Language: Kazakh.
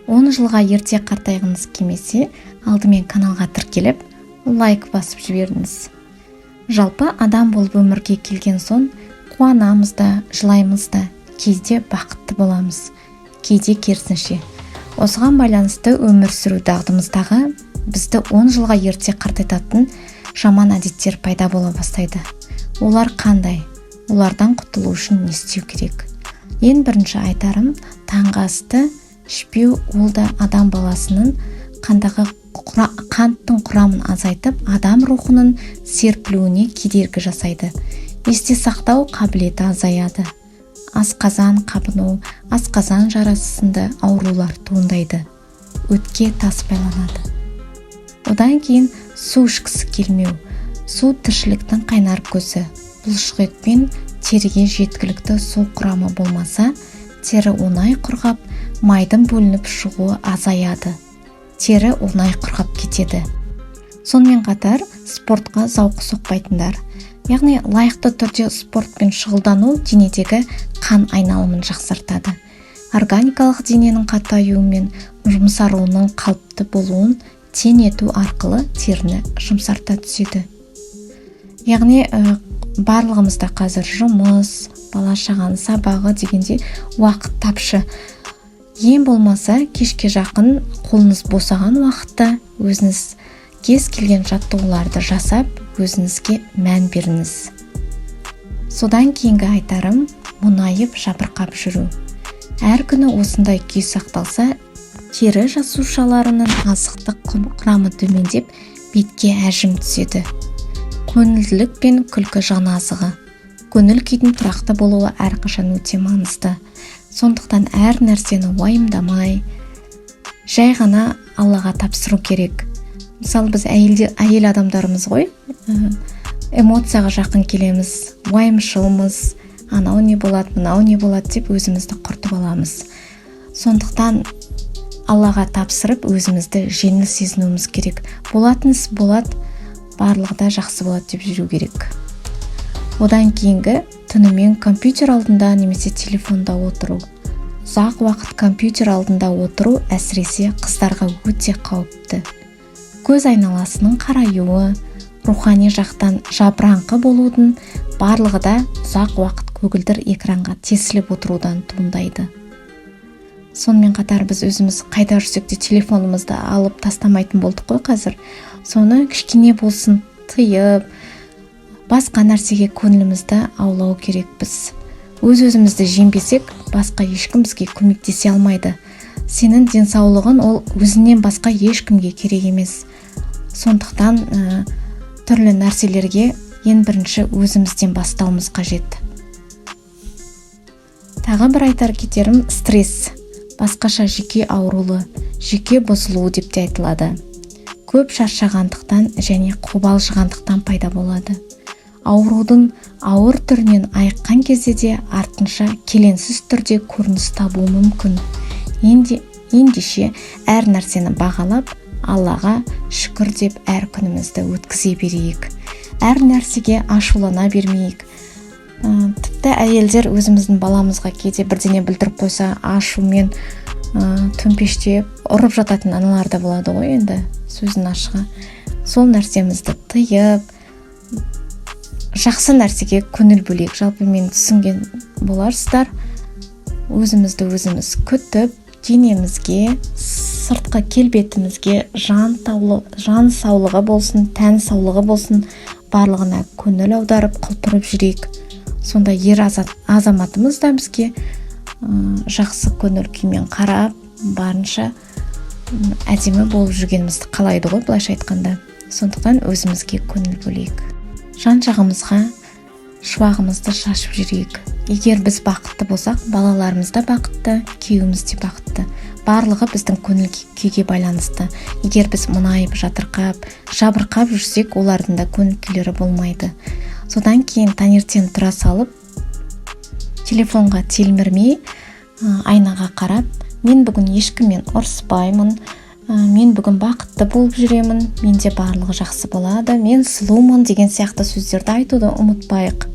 10 жылға ерте қартайғыңыз келмесе, алдымен каналға тіркеліп, лайк басып жіберіңіз. Жалпы адам болып өмірге келген соң, қуанамыз да, жылаймыз да, кейде бақытты боламыз, кейде керісінше. Осыған байланысты өмір сүру дағдымыздағы бізді 10 жылға ерте қартайтатын жаман әдеттер пайда бола бастайды. Олар қандай? Олардан құтылу үшін не істеу керек? Ең бірінші айтарым, таңғы асты ішпеу, ол да адам баласының қандағы қанттың құрамын азайтып, адам рухының серпілуіне кедергі жасайды. Есте сақтау қабілеті азаяды. Асқазан қабыну, асқазан жарасы сынды аурулар туындайды. Өтке тас байланады. Одан кейін су ішкісі келмеу. Су тіршіліктің қайнар көзі. Бұлшық ет пен теріге жеткілікті су құрамы болмаса, тері оңай құрғап, майдың бөлініп шығуы азаяды. Тері оңай құрғап кетеді. Сонымен қатар спортқа зауқы соқпайтындар. Яғни лайықты түрде спортпен шұғылдану денедегі қан айналымын жақсартады. Органикалық дененің қатаюы мен жұмсаруының қалыпты болуын тең ету арқылы теріні жұмсарта түседі. Яғни барлығымызда қазір жұмыс, бала-шағаның сабағы дегенде уақыт тапшы. Ең болмаса кешке жақын қолыңыз босаған уақытта өзіңіз кез келген жаттығуларды жасап, өзіңізге мән беріңіз. Содан кейінгі айтарым, мұңайып жабырқап жүру. Әр күні осындай күй сақталса, тері жасушаларының азықтық құрамы төмендеп, бетке әжім түседі. Көңілділік пен күлкі жан азығы. Көңіл күйдің тұрақты болуы әрқашан өте маңызды. Сондықтан әр нәрсені уайымдамай, жай ғана Аллаға тапсыру керек. Мысалы, біз әйел адамдарымыз ғой, эмоцияға жақын келеміз, уайымшылмыз, анау не болады, мынау не болады деп өзімізді құртып аламыз. Сондықтан Аллаға тапсырып, өзімізді жеңіл сезінуіміз керек. Болатын іс болады, барлығы да жақсы болады деп жүру керек. Одан кейінгі түнімен компьютер алдында немесе телефонда отыру. Ұзақ уақыт компьютер алдында отыру әсіресе қыздарға өте қауіпті. Көз айналасының қараюы, рухани жақтан жабыраңқы болудың барлығы да ұзақ уақыт көгілдір экранға тесіліп отырудан туындайды. Сонымен қатар біз өзіміз қайда жүрсек те телефонымызды алып тастамайтын болдық қой қазір. Соны кішкене болсын тыйып, басқа нәрсеге көңілімізді аулау керекпіз. Өз-өзімізді жеңбесек, басқа ешкім бізге көмектесе алмайды. Сенің денсаулығың ол өзінен басқа ешкімге керек емес. Сондықтан түрлі нәрселерге ең бірінші өзімізден бастауымыз қажет. Тағы бір айтар кетерім, стресс. Басқаша жүйке аурулы, жүйке бұзылуы деп те айтылады. Көп шаршағандықтан және қобалжығандықтан пайда болады. Аурудың ауыр түрінен айыққан кезде де артынша келеңсіз түрде көрініс табуы мүмкін. Ендеше әр нәрсені бағалап, Аллаға шүкір деп әр күнімізді өткізе берейік. Әр нәрсеге ашулана бермейік. Тіпті әйелдер өзіміздің баламызға кейде бірдеңе білдіріп қойса, ашумен төмпештеп ұрып жататын аналар да болады ғой, енді сөзін ашыға. Сол нәрсемізді тыйып, жақсы нәрсеге көңіл бөлейік. Жалпы мен түсінген боларсыздар, өзімізді өзіміз күтіп, денемізге, сыртқы келбетімізге, жан саулығы болсын, тән саулығы болсын, барлығына көңіл аударып, құлпырып жүрейік. Сонда ер азаматымыз да бізге жақсы көңіл күймен қарап, барынша әдемі болып жүргенімізді қалайды ғой, былайша айтқанда. Сондықтан өзімізге көңіл бөлейік. Жан-жағымызға шуағымызды шашып жүрейік. Егер біз бақытты болсақ, балаларымыз да бақытты, күйеуіміз де бақытты. Барлығы біздің көңіл күйге байланысты. Егер біз мұңайып, жатырқап, жабырқап жүрсек, олардың да көңіл күйлері болмайды. Содан кейін таңертең тұра салып, телефонға телмірмей, айнаға қарап, мен бүгін ешкіммен ұрыспаймын, мен бүгін бақытты болып жүремін, менде барлығы жақсы болады, мен сұлумын деген сияқты сөздерді айтуды ұмытпайық.